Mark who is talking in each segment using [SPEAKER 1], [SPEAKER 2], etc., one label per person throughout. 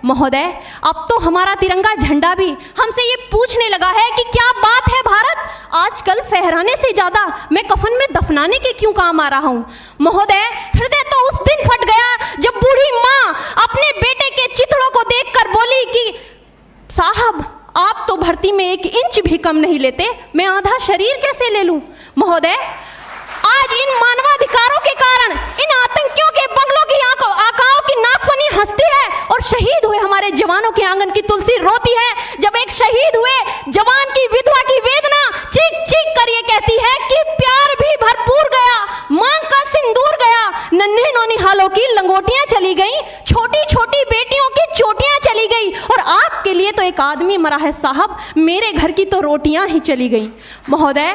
[SPEAKER 1] महोदय, अब तो हमारा तिरंगा झंडा भी हमसे ये पूछने लगा है कि क्या बात है भारत, आजकल फहराने से ज्यादा मैं कफन में दफनाने के क्यों काम आ रहा हूँ। महोदय, हृदय तो उस दिन फट गया जब बूढ़ी माँ अपने बेटे के चिथड़ों को देखकर बोली कि साहब, आप तो भर्ती में 1 इंच भी कम नहीं लेते, मैं आधा शरीर कैसे ले लूं। महोदय, आज इन मानवाधिकारों के कारण इन आतंकियों के बंगलों की आकाओं की नाकफनी हंसती है और शहीद हुए हमारे जवानों के आंगन की तुलसी रोती है। जब एक शहीद हुए जवान की विधवा की वेदना चीख चीख कर ये कहती है कि प्यार भी भरपूर गया, मांग का सिंदूर गया, नन्हे नौनिहालों की लंगोटियां चली गई, छोटी छोटी बेटियों की चोटियां चली गई और आपके लिए तो एक आदमी मरा है साहब, मेरे घर की तो रोटियां ही चली गई। महोदय,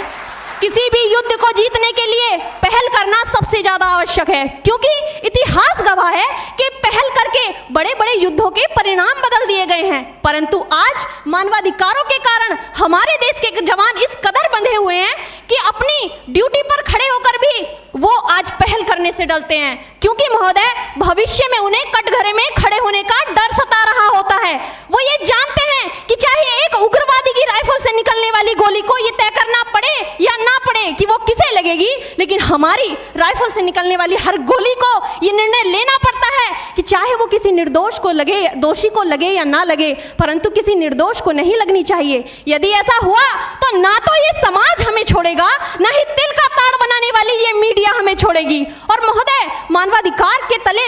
[SPEAKER 1] किसी भी युद्ध को जीतने के लिए पहल करना सबसे ज्यादा आवश्यक है, क्योंकि इतिहास गवाह है कि पहल करके बड़े बड़े युद्धों के परिणाम बदल दिए गए हैं। परंतु आज मानवाधिकारों के कारण हमारे देश के जवान इस कदर बंधे हुए हैं कि अपनी ड्यूटी पर खड़े होकर भी वो आज पहल करने से डरते हैं, क्योंकि महोदय, भविष्य में उन्हें कटघरे में खड़े होने का डर सता रहा होता है। वो ये जानते हैं कि चाहे एक उग्रवादी की राइफल से निकलने वाली गोली को ये तय करना पड़े या ना पड़े कि वो किसे लगेगी, लेकिन हमारी राइफल से निकलने वाली हर गोली को ये निर्णय लेना पड़ता है कि चाहे वो किसी निर्दोष को लगे, दोषी को लगे या ना लगे, परंतु किसी निर्दोष को नहीं लगनी चाहिए। यदि ऐसा हुआ तो ना तो ये समाज हमें छोड़ेगा, ना ही तिल का ताड़ बनाने वाली ये मीडिया हमें छोड़ेगी। और महोदय, मानवाधिकार के तले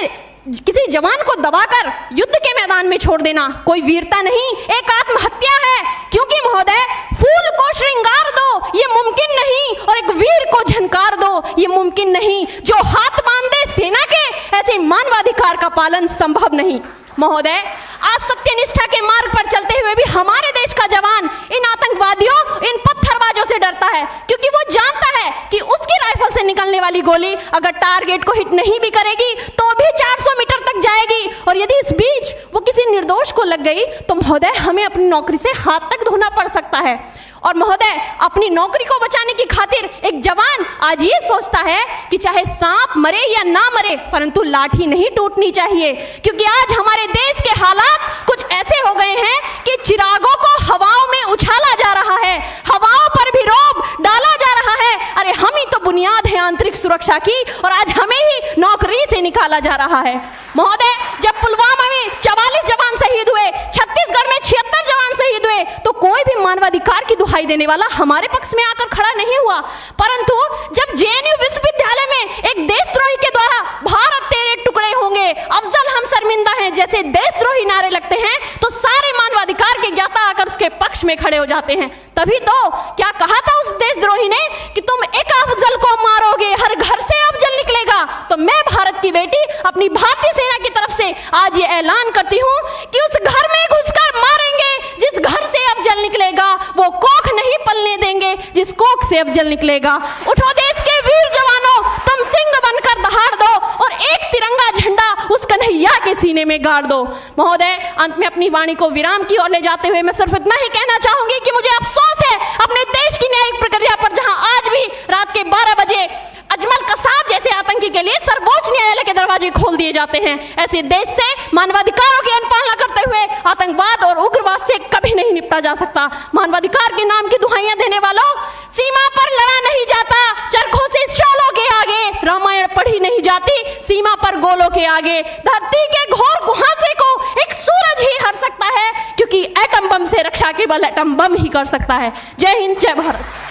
[SPEAKER 1] किसी जवान को दबाकर युद्ध के मैदान में छोड़ देना कोई वीरता नहीं, एक आत्महत्या है। क्योंकि महोदय, फूल को श्रृंगार दो ये मुमकिन नहीं और एक वीर को झनकार दो ये मुमकिन नहीं। जो हाथ बांध दे सेना के, ऐसे मानवाधिकार का पालन संभव नहीं। महोदय, आज सत्यनिष्ठा के मार्ग पर चलते हुए भी हमारे देश का जवान इन आतंकवादियों, इन पत्थरबाजों से डरता है, क्योंकि वो जानता है कि उसकी राइफल से निकलने वाली गोली अगर टारगेट को हिट नहीं भी करेगी तो भी 400 मीटर तक जाएगी, और यदि इस बीच वो किसी निर्दोष को लग गई तो महोदय, हमें अपनी नौकरी से हाथ तक धोना पड़ सकता है। और महोदय, अपनी नौकरी को बचाने की खातिर एक जवान आज ये सोचता है कि चाहे सांप मरे या ना मरे, परंतु लाठी नहीं टूटनी चाहिए, क्योंकि आज हमारे देश के हालात कुछ ऐसे हो गए हैं कि चिरागों को हवाओं में उछाला जा रहा है, हवाओं पर भी रोब डाला जा रहा है। अरे हम ही तो बुनियाद है आंतरिक सुरक्षा की, और आज हमें ही नौकरी से निकाला जा रहा है। महोदय, जब पुलवामा में 44 जवान शहीद हुए, छत्तीसगढ़ में 76 जवान शहीद हुए, तो कोई भी मानवाधिकार की दुहाई देने वाला हमारे पक्ष में आकर खड़ा नहीं हुआ। परंतु जब जेएनयू विश्वविद्यालय में एक देशद्रोही के द्वारा भारत तेरे टुकड़े होंगे, अफजल हम शर्मिंदा हैं जैसे देशद्रोही नारे लगते हैं, तो सारे मानवाधिकार के ज्ञाता आकर उसके पक्ष में खड़े हो जाते हैं। तभी तो क्या कहा था उस देशद्रोही ने कि तुम एक अफजल को मारोगे, हर घर से अफजल निकलेगा। तो मैं भारत की बेटी अपनी भारतीय सेना की तरफ से आज ये ऐलान करती हूँ कि उस घर में घुसकर मारेंगे जिस घर से अफजल निकलेगा, वो कोख नहीं पलने देंगे जिस कोख से अफजल निकलेगा। उठो देश के वीर जवानों, तुम सिंह बनकर दहाड़ दो और एक तिरंगा झंडा उस कन्हैया के सीने में गाड़ दो। महोदय, अंत में अपनी वाणी को विराम की ओर ले जाते हुए मैं सिर्फ इतना ही कहना चाहूंगी कि मुझे अफसोस है अपने देश की न्यायिक प्रक्रिया पर, जहां आज भी रात के 12 बजे अजमल कसाब जैसे आतंकी के लिए सर्वोच्च न्यायालय के दरवाजे खोल दिए जाते हैं। ऐसे देश से मानवाधिकारों की अनुपालना करते हुए आतंकवाद और उग्रवाद से कभी नहीं निपटा जा सकता। मानवाधिकार के नाम की दुहाइयां देने वालों, सीमा पर लड़ा नहीं जाता चरखों से शोलों के आगे, रामायण पढ़ी नहीं जाती सीमा पर गोलों के आगे। धरती के घोर कुहासे को एक सूरज ही हर सकता है, क्योंकि एटम बम से रक्षा केवल एटम बम ही कर सकता है। जय हिंद, जय भारत।